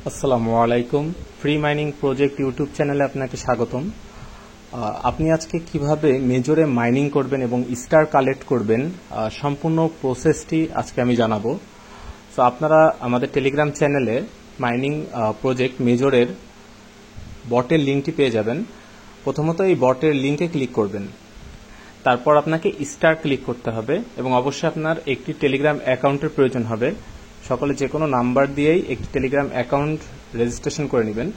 আসসালামু আলাইকুম। Free mining project YouTube চ্যানেলে আপনাকে স্বাগতম। আপনি আজকে কিভাবে মেজরে মাইনিং করবেন এবং স্টার কালেক্ট করবেন সম্পূর্ণ প্রসেসটি আজকে আমি জানাবো। সো আপনারা আমাদের টেলিগ্রাম চ্যানেলে মাইনিং প্রজেক্ট মেজরের বটের লিঙ্কটি পেয়ে যাবেন। প্রথমত এই বটের লিঙ্কে ক্লিক করবেন, তারপর আপনাকে স্টার ক্লিক করতে হবে এবং অবশ্যই আপনার একটি টেলিগ্রাম অ্যাকাউন্টের প্রয়োজন হবে। সকলে যে কোনো নাম্বার দিয়েই একটি টেলিগ্রাম অ্যাকাউন্ট রেজিস্ট্রেশন করে নেবেন।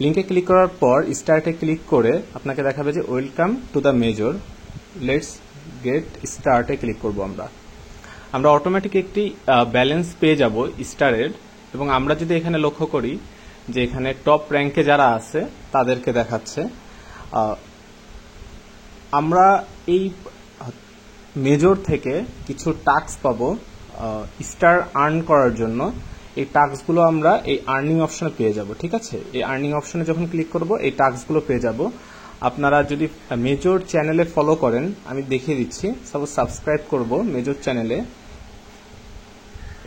লিঙ্কে ক্লিক করার পর স্টার্টে ক্লিক করে আপনাকে দেখাবে যে welcome to the major, let's get স্টার্টে ক্লিক করব। আমরা অটোমেটিক একটি ব্যালেন্স পেয়ে যাব স্টারের, এবং আমরা যদি এখানে লক্ষ্য করি যে এখানে টপ র্যাঙ্কে যারা আছে তাদেরকে দেখাচ্ছে। আমরা এই মেজর থেকে কিছু টাস্ক পাবো স্টার আর্ন করার জন্য। এই টাস্কগুলো আমরা এই আর্নিং অপশনে পেয়ে যাব। ঠিক আছে, এই আর্নিং অপশনে যখন ক্লিক করব এই টাস্কগুলো পেয়ে যাব। আপনারা যদি মেজর চ্যানেলে ফলো করেন, আমি দেখিয়ে দিচ্ছি। সাপোজ সাবস্ক্রাইব করব মেজর চ্যানেলে,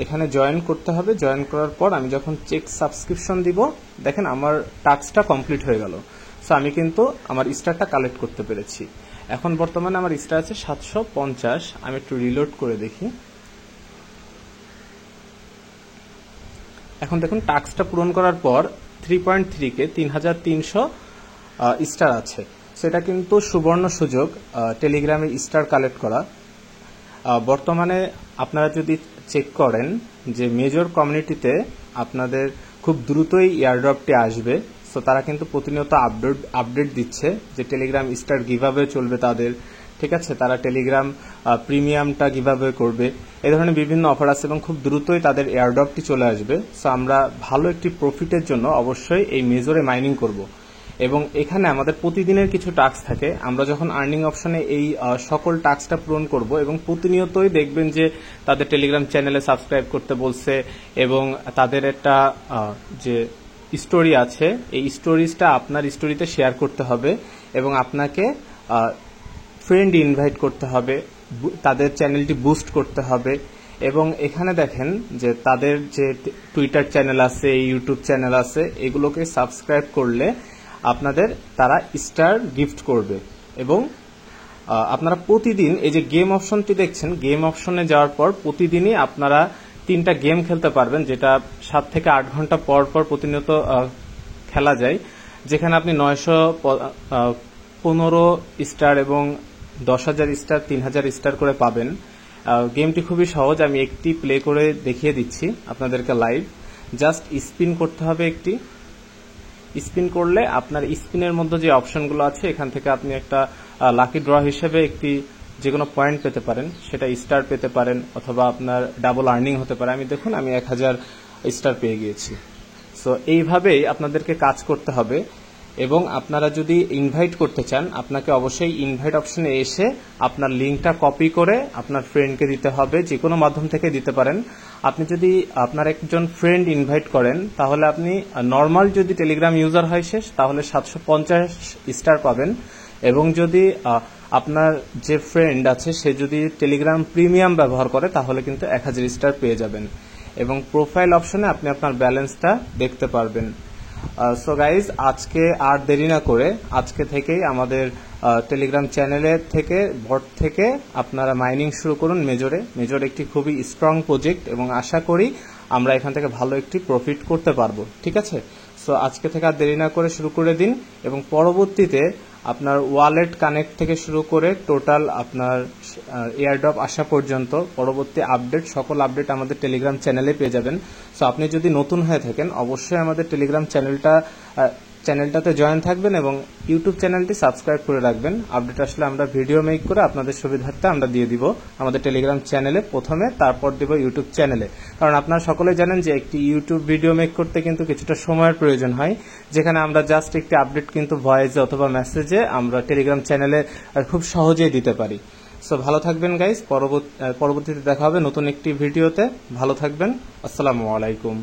এখানে জয়েন করতে হবে। জয়েন করার পর আমি যখন চেক সাবস্ক্রিপশন দিব, দেখেন আমার টাস্কটা কমপ্লিট হয়ে গেল। সো আমি কিন্তু আমার স্টারটা কালেক্ট করতে পেরেছি। এখন বর্তমানে আমার স্টার আছে 750। আমি একটু রিলোড করে দেখি। এখন দেখুন টাস্কটা পূরণ করার পর 3.3 কে 3300 স্টার আছে। সেটা কিন্তু সুবর্ণ সুযোগ টেলিগ্রামে স্টার কালেক্ট করা। বর্তমানে আপনারা যদি চেক করেন যে মেজর কমিউনিটিতে আপনাদের খুব দ্রুতই এয়ারড্রপটি আসবে। সো তারা কিন্তু প্রতিনিয়ত আপডেট দিচ্ছে যে টেলিগ্রাম স্টার গিভঅ্যাওয়ে চলবে তাদের। ঠিক আছে, তারা টেলিগ্রাম প্রিমিয়ামটা গিভঅ্যাওয়ে করবে। এই ধরনের বিভিন্ন অফার আছে এবং খুব দ্রুতই তাদের এয়ারড্রপটি চলে আসবে। সো আমরা ভালো একটি প্রফিটের জন্য অবশ্যই এই মেজরে মাইনিং করব। এবং এখানে আমাদের প্রতিদিনের কিছু টাস্ক থাকে। আমরা যখন আর্নিং অপশনে এই সকল টাস্কটা পূরণ করব এবং প্রতিনিয়তই দেখবেন যে তাদের টেলিগ্রাম চ্যানেলে সাবস্ক্রাইব করতে বলছে এবং তাদের একটা যে স্টোরি আছে, এই স্টোরিজটা আপনার স্টোরিতে শেয়ার করতে হবে এবং আপনাকে ফ্রেন্ড ইনভাইট করতে হবে, তাদের চ্যানেলটি বুস্ট করতে হবে। এবং এখানে দেখেন যে তাদের যে টুইটার চ্যানেল আছে, ইউটিউব চ্যানেল আছে, এগুলোকে সাবস্ক্রাইব করলে আপনাদের তারা স্টার গিফট করবে। এবং আপনারা প্রতিদিন এই যে গেম অপশনটি দেখছেন, গেম অপশনে যাওয়ার পর প্রতিদিনই আপনারা 3টা গেম খেলতে পারবেন, যেটা 7 থেকে 8 ঘন্টা পর পর প্রতিনিয়ত খেলা যায়। যেখানে আপনি 915 স্টার এবং 10,000 স্টার, 3,000 স্টার করে পাবেন। গেমটি খুবই সহজ, আমি একটি প্লে করে দেখিয়ে দিচ্ছি আপনাদেরকে লাইভ। জাস্ট স্পিন করতে হবে একটি। স্পিন করলে আপনার স্পিনের মধ্যে যে অপশনগুলো আছে এখান থেকে আপনি একটা লাকি ড্র হিসেবে একটি যে কোনো পয়েন্ট পেতে পারেন, সেটা স্টার পেতে পারেন অথবা আপনার ডাবল আর্নিং হতে পারে। আমি দেখুন আমি 1000 স্টার পেয়ে গিয়েছি। সো এইভাবেই আপনাদেরকে কাজ করতে হবে। এবং আপনারা যদি ইনভাইট করতে চান, আপনাকে অবশ্যই ইনভাইট অপশনে এসে আপনার লিঙ্কটা কপি করে আপনার ফ্রেন্ডকে দিতে হবে। যে কোনো মাধ্যম থেকে দিতে পারেন। আপনি যদি আপনার একজন ফ্রেন্ড ইনভাইট করেন, তাহলে আপনি নর্মাল যদি টেলিগ্রাম ইউজার হয় শেষ, তাহলে 750 স্টার পাবেন। এবং যদি আপনার যে ফ্রেন্ড আছে সে যদি টেলিগ্রাম প্রিমিয়াম ব্যবহার করে, তাহলে কিন্তু 1000 স্টার পেয়ে যাবেন। এবং প্রোফাইল অপশনে আপনি আপনার ব্যালেন্সটা দেখতে পারবেন। সো গাইজ, আজকে আর দেরি না করে আজকে থেকেই আমাদের টেলিগ্রাম চ্যানেলের থেকে বট থেকে আপনারা মাইনিং শুরু করুন মেজরে। মেজর একটি খুবই স্ট্রং প্রজেক্ট এবং আশা করি আমরা এখান থেকে ভালো একটি প্রফিট করতে পারবো। ঠিক আছে, সো আজকে থেকে আর দেরি না করে শুরু করে দিন। এবং পরবর্তীতে আপনার ওয়ালেট কানেক্ট থেকে শুরু করে টোটাল আপনার এয়ারড্রপ আসা পর্যন্ত পরবর্তী আপডেট, সকল আপডেট আমাদের টেলিগ্রাম চ্যানেলে পেয়ে যাবেন। সো আপনি যদি নতুন হয়ে থাকেন, অবশ্যই আমাদের টেলিগ্রাম চ্যানেলটাতে জয়েন থাকবেন এবং ইউটিউব চ্যানেলটি সাবস্ক্রাইব করে রাখবেন। আপডেট আসলে আমরা ভিডিও মেক করে আপনাদের সুবিধার্থে আমরা দিয়ে দিব আমাদের টেলিগ্রাম চ্যানেলে প্রথমে, তারপর দিব ইউটিউব চ্যানেলে। কারণ আপনারা সকলেই জানেন যে একটি ইউটিউব ভিডিও মেক করতে কিন্তু কিছুটা সময়ের প্রয়োজন হয়, যেখানে আমরা জাস্ট একটি আপডেট কিন্তু ভয়েসে অথবা মেসেজে আমরা টেলিগ্রাম চ্যানেলে খুব সহজেই দিতে পারি। সো ভালো থাকবেন গাইজ, পরবর্তীতে দেখা হবে নতুন একটি ভিডিওতে। ভালো থাকবেন, আসসালামু আলাইকুম।